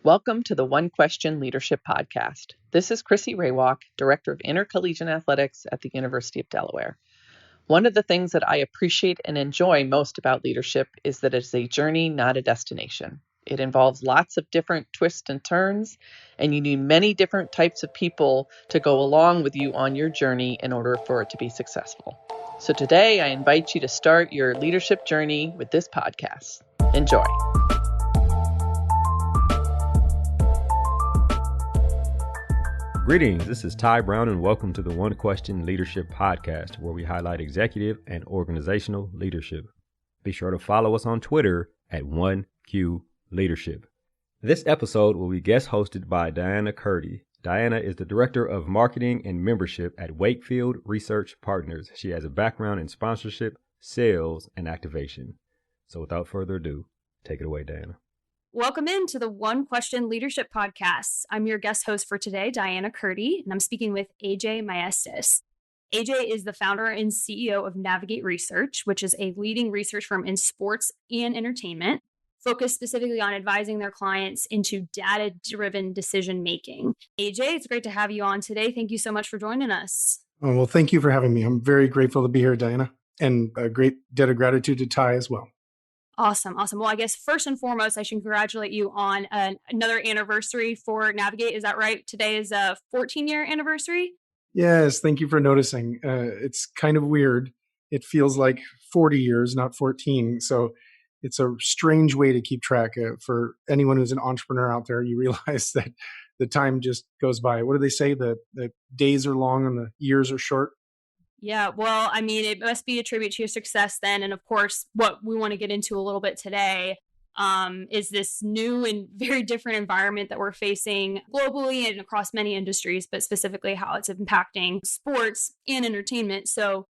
Welcome to the One Question Leadership Podcast. This is Chrissy Raywalk, Director of Intercollegiate Athletics at the University of Delaware. One of the things that I appreciate and enjoy most about leadership is that it's a journey, not a destination. It involves lots of different twists and turns, and you need many different types of people to go along with you on your journey in order for it to be successful. So today, I invite you to start your leadership journey with this podcast. Enjoy. Greetings, this is Ty Brown and welcome to the One Question Leadership Podcast, where we highlight executive and organizational leadership. Be sure to follow us on Twitter at 1Q Leadership. This episode will be guest hosted by Diana Curdy. Diana is the Director of Marketing and Membership at Wakefield Research Partners. She has a background in sponsorship, sales, and activation. So without further ado, take it away, Diana. Welcome into the One Question Leadership Podcast. I'm your guest host for today, Diana Curdy, and I'm speaking with AJ Maestas. AJ is the founder and CEO of Navigate Research, which is a leading research firm in sports and entertainment, focused specifically on advising their clients into data-driven decision-making. AJ, it's great to have you on today. Thank you so much for joining us. Oh, well, thank you for having me. I'm very grateful to be here, Diana, and a great debt of gratitude to Ty as well. Awesome. Well, I guess first and foremost, I should congratulate you on another anniversary for Navigate. Is that right? Today is a 14-year anniversary? Yes, thank you for noticing. It's kind of weird. It feels like 40 years, not 14. So it's a strange way to keep track. For anyone who's an entrepreneur out there, you realize that the time just goes by. What do they say? The days are long and the years are short. Yeah, well, I mean, it must be a tribute to your success then. And of course, what we want to get into a little bit today is this new and very different environment that we're facing globally and across many industries, but specifically how it's impacting sports and entertainment. So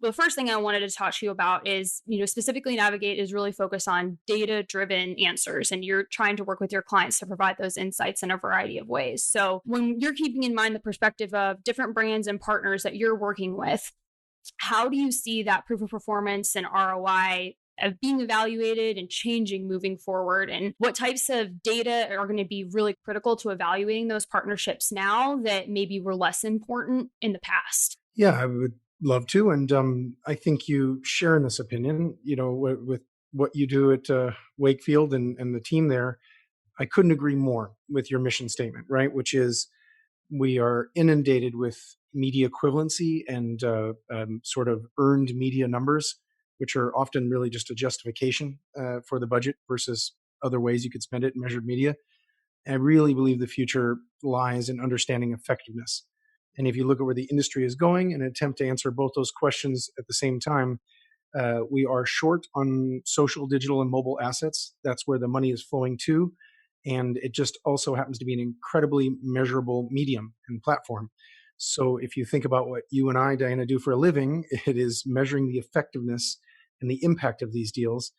the first thing I wanted to talk to you about is, specifically Navigate is really focused on data-driven answers, and you're trying to work with your clients to provide those insights in a variety of ways. So when you're keeping in mind the perspective of different brands and partners that you're working with, how do you see that proof of performance and ROI of being evaluated and changing moving forward? And what types of data are going to be really critical to evaluating those partnerships now that maybe were less important in the past? Yeah, I would love to. And I think you share in this opinion, with what you do at Wakefield and the team there. I couldn't agree more with your mission statement, right? Which is we are inundated with media equivalency and sort of earned media numbers, which are often really just a justification for the budget versus other ways you could spend it in measured media. And I really believe the future lies in understanding effectiveness. And if you look at where the industry is going and attempt to answer both those questions at the same time, we are short on social, digital, and mobile assets. That's where the money is flowing to. And it just also happens to be an incredibly measurable medium and platform. So if you think about what you and I, Diana, do for a living, it is measuring the effectiveness and the impact of these deals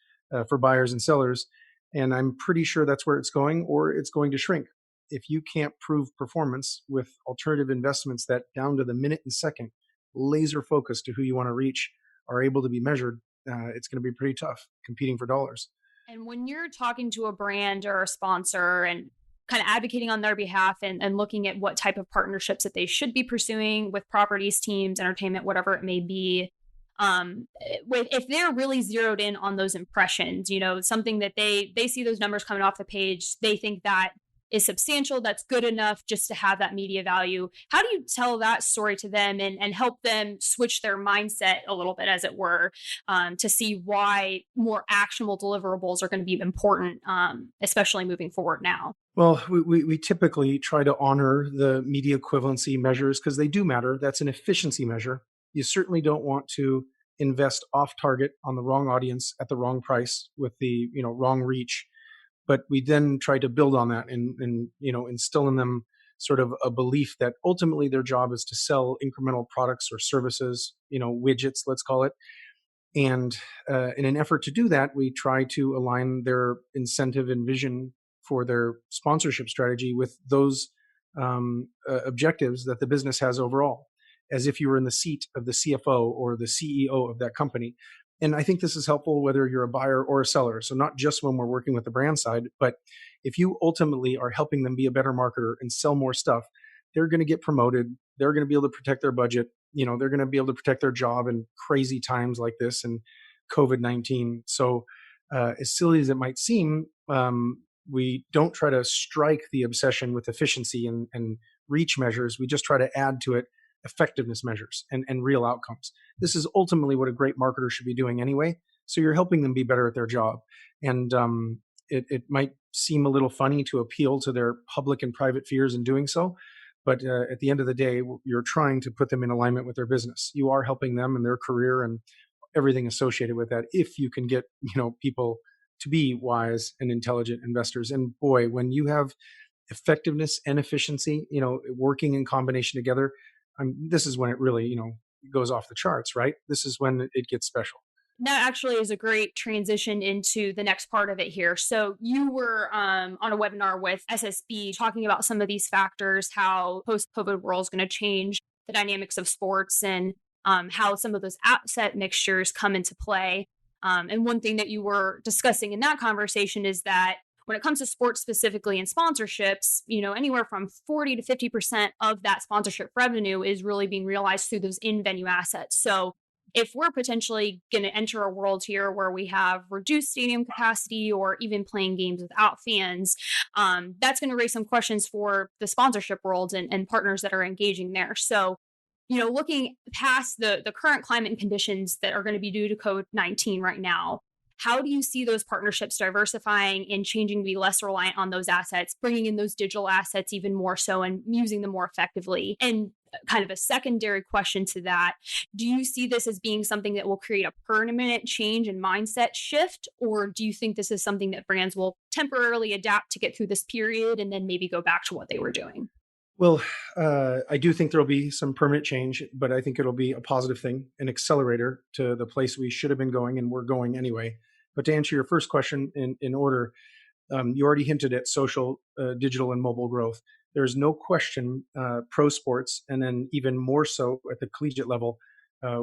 for buyers and sellers. And I'm pretty sure that's where it's going, or it's going to shrink. If you can't prove performance with alternative investments that down to the minute and second, laser focused to who you want to reach, are able to be measured, it's going to be pretty tough competing for dollars. And when you're talking to a brand or a sponsor and kind of advocating on their behalf and looking at what type of partnerships that they should be pursuing with properties, teams, entertainment, whatever it may be, if they're really zeroed in on those impressions, something that they see those numbers coming off the page, they think that is substantial, that's good enough just to have that media value. How do you tell that story to them and help them switch their mindset a little bit, as it were, to see why more actionable deliverables are going to be important, especially moving forward now? Well, we typically try to honor the media equivalency measures because they do matter. That's an efficiency measure. You certainly don't want to invest off target on the wrong audience at the wrong price with the wrong reach. But we then try to build on that and instill in them sort of a belief that ultimately their job is to sell incremental products or services, widgets, let's call it. And in an effort to do that, we try to align their incentive and vision for their sponsorship strategy with those objectives that the business has overall, as if you were in the seat of the CFO or the CEO of that company. And I think this is helpful whether you're a buyer or a seller. So not just when we're working with the brand side, but if you ultimately are helping them be a better marketer and sell more stuff, they're going to get promoted. They're going to be able to protect their budget. They're going to be able to protect their job in crazy times like this and COVID-19. So as silly as it might seem, we don't try to strike the obsession with efficiency and reach measures. We just try to add to it effectiveness measures and real outcomes. This is ultimately what a great marketer should be doing anyway. So you're helping them be better at their job. And it might seem a little funny to appeal to their public and private fears in doing so. But at the end of the day, you're trying to put them in alignment with their business. You are helping them in their career and everything associated with that. If you can get, people to be wise and intelligent investors. And boy, when you have effectiveness and efficiency, working in combination together, this is when it really, goes off the charts, right? This is when it gets special. That actually is a great transition into the next part of it here. So you were on a webinar with SSB talking about some of these factors, how post-COVID world is going to change the dynamics of sports and how some of those asset mixtures come into play. And one thing that you were discussing in that conversation is that when it comes to sports specifically and sponsorships, anywhere from 40 to 50% of that sponsorship revenue is really being realized through those in-venue assets. So if we're potentially going to enter a world here where we have reduced stadium capacity or even playing games without fans, that's going to raise some questions for the sponsorship world and partners that are engaging there. So, looking past the current climate and conditions that are going to be due to COVID-19 right now, how do you see those partnerships diversifying and changing to be less reliant on those assets, bringing in those digital assets even more so and using them more effectively? And kind of a secondary question to that, do you see this as being something that will create a permanent change and mindset shift? Or do you think this is something that brands will temporarily adapt to get through this period and then maybe go back to what they were doing? Well, I do think there'll be some permanent change, but I think it'll be a positive thing, an accelerator to the place we should have been going, and we're going anyway. But to answer your first question in order, you already hinted at social, digital, and mobile growth. There's no question pro sports, and then even more so at the collegiate level,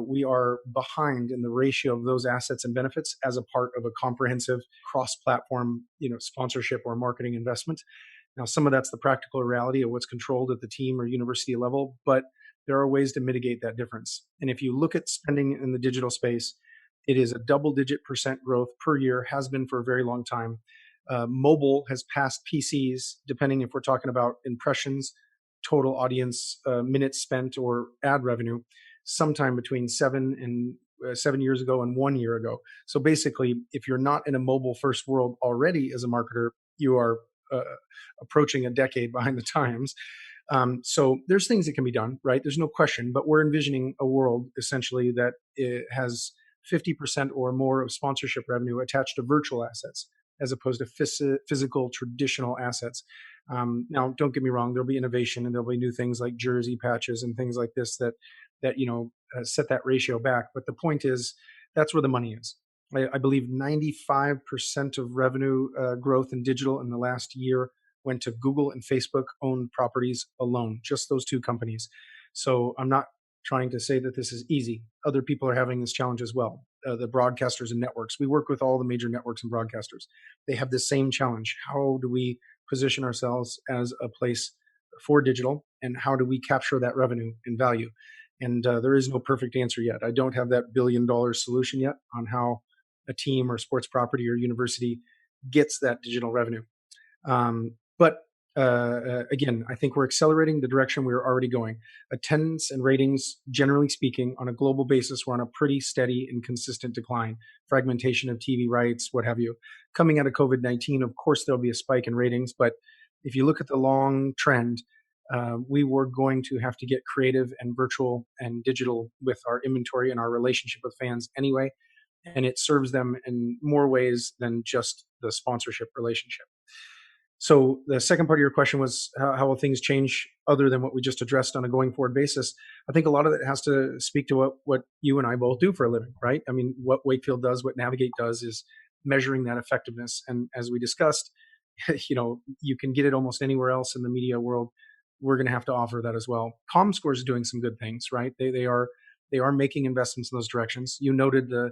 we are behind in the ratio of those assets and benefits as a part of a comprehensive cross-platform, sponsorship or marketing investment. Now, some of that's the practical reality of what's controlled at the team or university level, but there are ways to mitigate that difference. And if you look at spending in the digital space, it is a double-digit % growth per year, has been for a very long time. Mobile has passed PCs, depending if we're talking about impressions, total audience, minutes spent, or ad revenue, sometime between 7 years ago and 1 year ago. So basically, if you're not in a mobile-first world already as a marketer, you are approaching a decade behind the times. So there's things that can be done, right? There's no question, but we're envisioning a world essentially that it has 50% or more of sponsorship revenue attached to virtual assets as opposed to physical traditional assets. Now, don't get me wrong, there'll be innovation and there'll be new things like jersey patches and things like this that set that ratio back. But the point is, that's where the money is. I believe 95% of revenue growth in digital in the last year went to Google and Facebook owned properties alone, just those two companies. So I'm not trying to say that this is easy. Other people are having this challenge as well. The broadcasters and networks. We work with all the major networks and broadcasters. They have the same challenge. How do we position ourselves as a place for digital, and how do we capture that revenue and value? And there is no perfect answer yet. I don't have that $1 billion solution yet on how a team or sports property or university gets that digital revenue. But again, I think we're accelerating the direction we're already going. Attendance and ratings, generally speaking, on a global basis, were on a pretty steady and consistent decline. Fragmentation of TV rights, what have you. Coming out of COVID-19, of course, there'll be a spike in ratings. But if you look at the long trend, we were going to have to get creative and virtual and digital with our inventory and our relationship with fans anyway. And it serves them in more ways than just the sponsorship relationship. So the second part of your question was how will things change other than what we just addressed on a going forward basis? I think a lot of it has to speak to what you and I both do for a living, right? I mean, what Wakefield does, what Navigate does is measuring that effectiveness. And as we discussed, you can get it almost anywhere else in the media world. We're going to have to offer that as well. ComScore is doing some good things, right? They are making investments in those directions. You noted the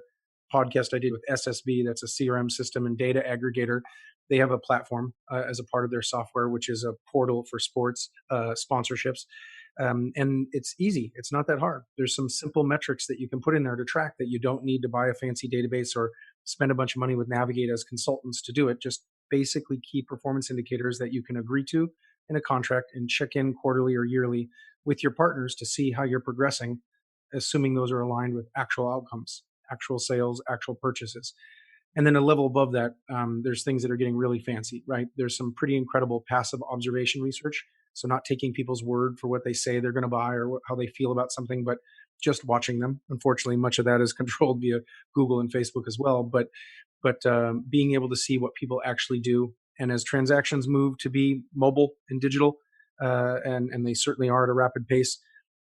podcast I did with SSB, that's a CRM system and data aggregator. They have a platform as a part of their software, which is a portal for sports sponsorships. And it's easy. It's not that hard. There's some simple metrics that you can put in there to track that you don't need to buy a fancy database or spend a bunch of money with Navigate as consultants to do it. Just basically key performance indicators that you can agree to in a contract and check in quarterly or yearly with your partners to see how you're progressing, assuming those are aligned with actual outcomes, actual sales, actual purchases. And then a level above that, there's things that are getting really fancy, right? There's some pretty incredible passive observation research. So not taking people's word for what they say they're going to buy or how they feel about something, but just watching them. Unfortunately, much of that is controlled via Google and Facebook as well. But being able to see what people actually do, and as transactions move to be mobile and digital, and they certainly are at a rapid pace,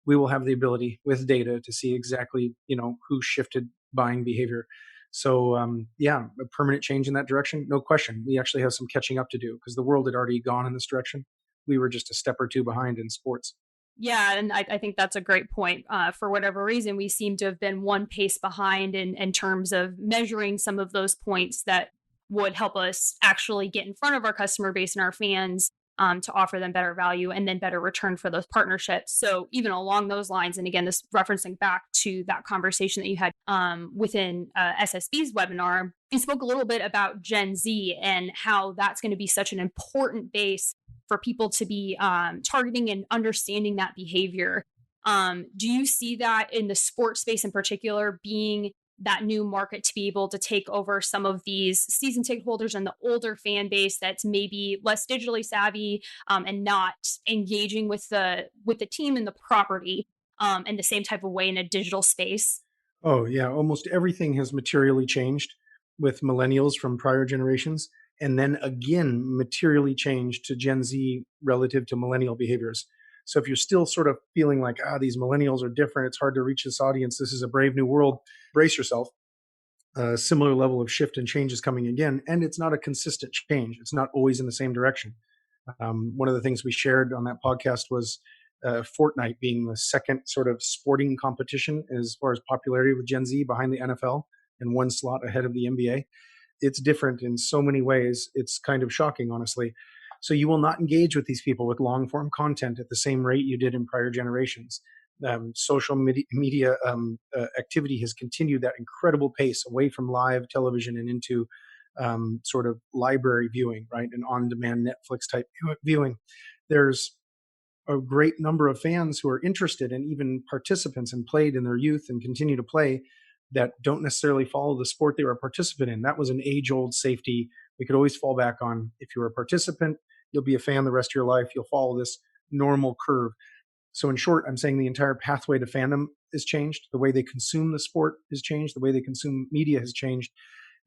we will have the ability with data to see exactly who shifted buying behavior. So a permanent change in that direction, no question. We actually have some catching up to do because the world had already gone in this direction. We were just a step or two behind in sports. Yeah, and I think that's a great point. For whatever reason, we seem to have been one pace behind in terms of measuring some of those points that would help us actually get in front of our customer base and our fans to offer them better value and then better return for those partnerships. So even along those lines, and again, this referencing back to that conversation that you had within SSB's webinar, you spoke a little bit about Gen Z and how that's going to be such an important base for people to be targeting and understanding that behavior. Do you see that in the sports space in particular being that new market to be able to take over some of these season ticket holders and the older fan base that's maybe less digitally savvy and not engaging with the team and the property in the same type of way in a digital space? Oh yeah, almost everything has materially changed with millennials from prior generations, and then again materially changed to Gen Z relative to millennial behaviors. So if you're still sort of feeling like, these millennials are different, it's hard to reach this audience, this is a brave new world, brace yourself. A similar level of shift and change is coming again, and it's not a consistent change. It's not always in the same direction. One of the things we shared on that podcast was Fortnite being the second sort of sporting competition as far as popularity with Gen Z, behind the NFL and one slot ahead of the NBA. It's different in so many ways. It's kind of shocking, honestly. So you will not engage with these people with long form content at the same rate you did in prior generations. Social media activity has continued that incredible pace away from live television and into sort of library viewing, right? And on-demand Netflix type viewing. There's a great number of fans who are interested and even participants and played in their youth and continue to play that don't necessarily follow the sport they were a participant in. That was an age-old safety we could always fall back on. If you're a participant, you'll be a fan the rest of your life. You'll follow this normal curve. So in short, I'm saying the entire pathway to fandom has changed. The way they consume the sport has changed. The way they consume media has changed.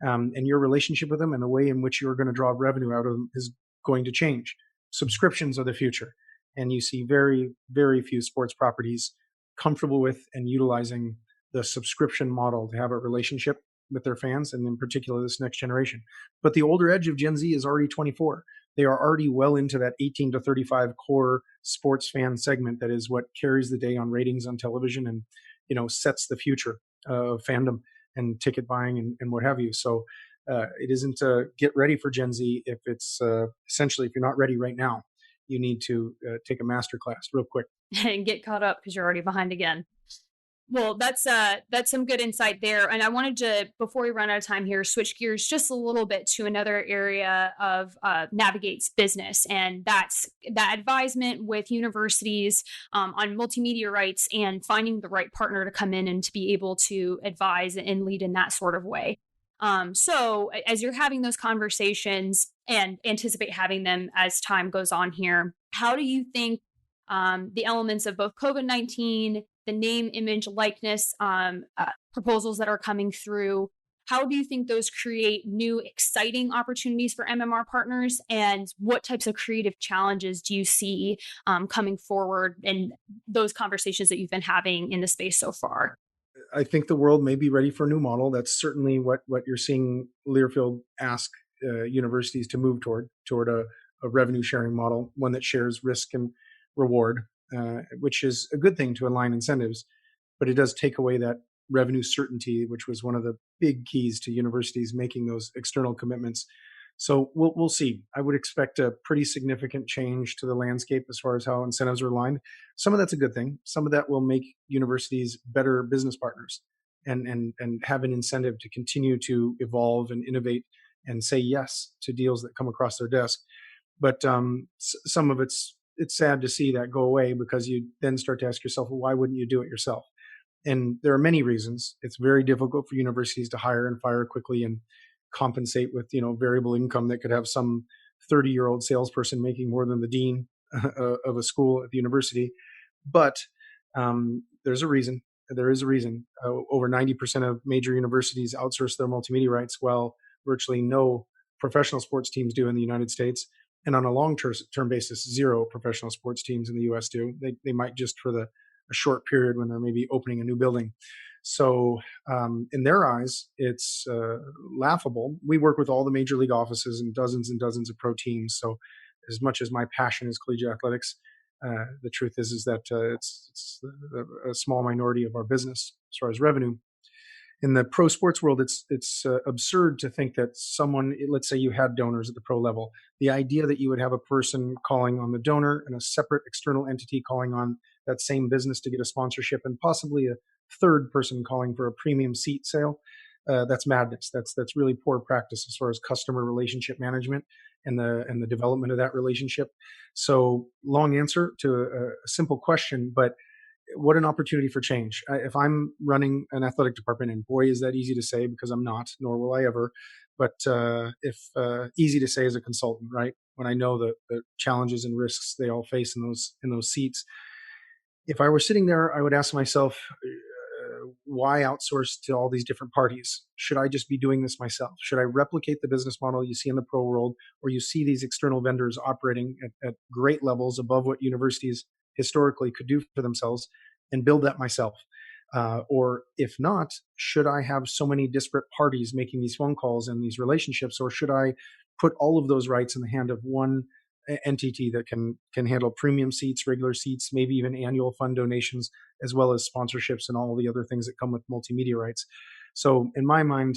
And your relationship with them and the way in which you're going to draw revenue out of them is going to change. Subscriptions are the future. And you see very, very few sports properties comfortable with and utilizing the subscription model to have a relationship with their fans, and in particular this next generation. But the older edge of Gen Z is already 24. They are already well into that 18 to 35 core sports fan segment that is what carries the day on ratings on television and sets the future of fandom and ticket buying and what have you. So it isn't get ready for Gen Z if it's essentially, if you're not ready right now, you need to take a master class real quick and get caught up because you're already behind again. Well, that's some good insight there. And I wanted to, before we run out of time here, switch gears just a little bit to another area of Navigate's business. And that's that advisement with universities on multimedia rights and finding the right partner to come in and to be able to advise and lead in that sort of way. So as you're having those conversations and anticipate having them as time goes on here, how do you think the elements of both COVID-19, the name, image, likeness proposals that are coming through, how do you think those create new, exciting opportunities for MMR partners? And what types of creative challenges do you see coming forward in those conversations that you've been having in the space so far? I think the world may be ready for a new model. That's certainly what you're seeing Learfield ask universities to move toward a revenue sharing model, one that shares risk and reward, which is a good thing to align incentives, but it does take away that revenue certainty, which was one of the big keys to universities making those external commitments. So we'll see. I would expect a pretty significant change to the landscape as far as how incentives are aligned. Some of that's a good thing. Some of that will make universities better business partners and have an incentive to continue to evolve and innovate and say yes to deals that come across their desk. But some of it's sad to see that go away, because you then start to ask yourself, well, why wouldn't you do it yourself? And there are many reasons. It's very difficult for universities to hire and fire quickly and compensate with, variable income that could have some 30-year-old salesperson making more than the dean of a school at the university. But there's a reason. There is a reason. Over 90% of major universities outsource their multimedia rights, while virtually no professional sports teams do in the United States. And on a long-term basis, zero professional sports teams in the U.S. do. They might just for a short period when they're maybe opening a new building. So in their eyes, it's laughable. We work with all the major league offices and dozens of pro teams. So as much as my passion is collegiate athletics, the truth is that it's a small minority of our business as far as revenue. In the pro sports world, it's absurd to think that someone, let's say you had donors at the pro level, the idea that you would have a person calling on the donor and a separate external entity calling on that same business to get a sponsorship, and possibly a third person calling for a premium seat sale, that's madness. That's really poor practice as far as customer relationship management and the development of that relationship. So long answer to a simple question, but what an opportunity for change. If I'm running an athletic department, and boy, is that easy to say, because I'm not, nor will I ever, but if easy to say as a consultant, right? When I know the challenges and risks they all face in those seats. If I were sitting there, I would ask myself, why outsource to all these different parties? Should I just be doing this myself? Should I replicate the business model you see in the pro world, where you see these external vendors operating at great levels above what universities historically could do for themselves, and build that myself? Or if not, should I have so many disparate parties making these phone calls and these relationships, or should I put all of those rights in the hand of one entity that can handle premium seats, regular seats, maybe even annual fund donations, as well as sponsorships and all the other things that come with multimedia rights? So in my mind,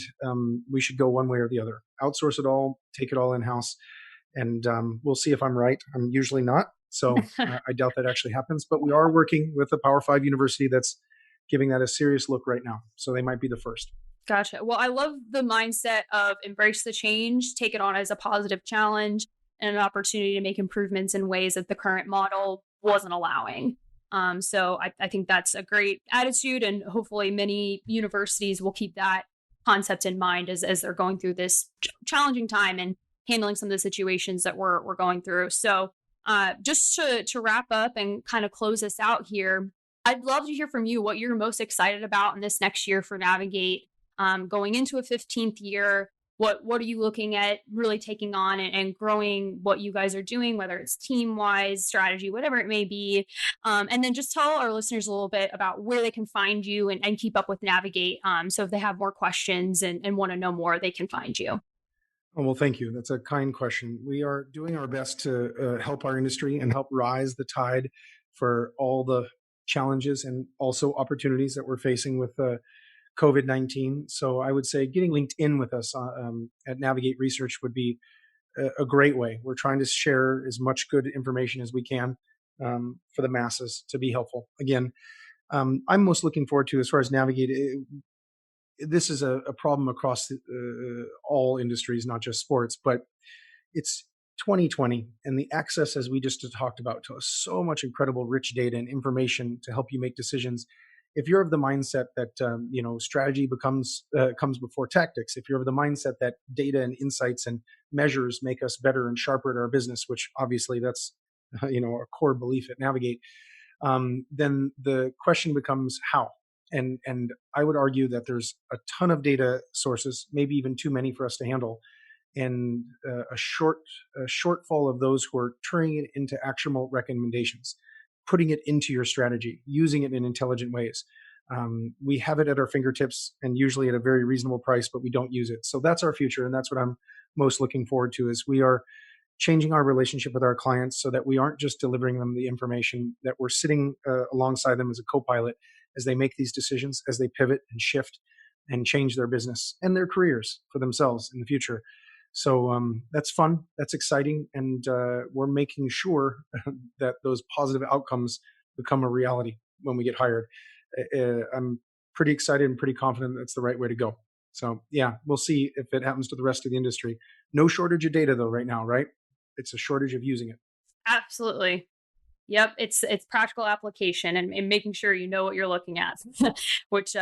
we should go one way or the other. Outsource it all, take it all in-house, and we'll see if I'm right. I'm usually not, so I doubt that actually happens. But we are working with a Power 5 university that's giving that a serious look right now. So they might be the first. Gotcha. Well, I love the mindset of embrace the change, take it on as a positive challenge and an opportunity to make improvements in ways that the current model wasn't allowing. So I think that's a great attitude, and hopefully many universities will keep that concept in mind as they're going through this challenging time and handling some of the situations that we're going through. So just to wrap up and kind of close this out here, I'd love to hear from you what you're most excited about in this next year for Navigate, going into a 15th year. What are you looking at really taking on and growing what you guys are doing, whether it's team-wise, strategy, whatever it may be. And then just tell our listeners a little bit about where they can find you and keep up with Navigate. So if they have more questions and want to know more, they can find you. Oh, well, thank you. That's a kind question. We are doing our best to help our industry and help rise the tide for all the challenges and also opportunities that we're facing with COVID-19. So I would say getting linked in with us at Navigate Research would be a great way. We're trying to share as much good information as we can for the masses to be helpful. Again, I'm most looking forward to, as far as Navigate, this is a problem across all industries, not just sports, but it's 2020, and the access, as we just talked about, to so much incredible rich data and information to help you make decisions. If you're of the mindset that strategy comes before tactics, if you're of the mindset that data and insights and measures make us better and sharper at our business, which obviously that's a core belief at Navigate, then the question becomes how. And I would argue that there's a ton of data sources, maybe even too many for us to handle, and a shortfall of those who are turning it into actionable recommendations, putting it into your strategy, using it in intelligent ways. We have it at our fingertips, and usually at a very reasonable price, but we don't use it. So that's our future, and that's what I'm most looking forward to, is we are changing our relationship with our clients so that we aren't just delivering them the information, that we're sitting alongside them as a co-pilot as they make these decisions, as they pivot and shift and change their business and their careers for themselves in the future. So that's fun. That's exciting. And we're making sure that those positive outcomes become a reality when we get hired. I'm pretty excited and pretty confident that's the right way to go. So yeah, we'll see if it happens to the rest of the industry. No shortage of data though right now, right? It's a shortage of using it. Absolutely. Yep, it's practical application and making sure you know what you're looking at, which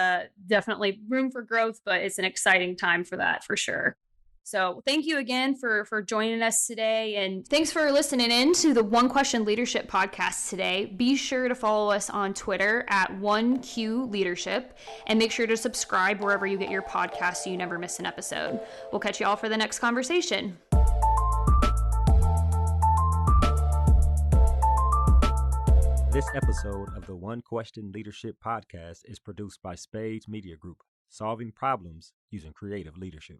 definitely room for growth, but it's an exciting time for that for sure. So thank you again for joining us today, and thanks for listening in to the One Question Leadership podcast today. Be sure to follow us on Twitter at 1Q Leadership, and make sure to subscribe wherever you get your podcasts so you never miss an episode. We'll catch you all for the next conversation. This episode of the One Question Leadership podcast is produced by Spades Media Group, solving problems using creative leadership.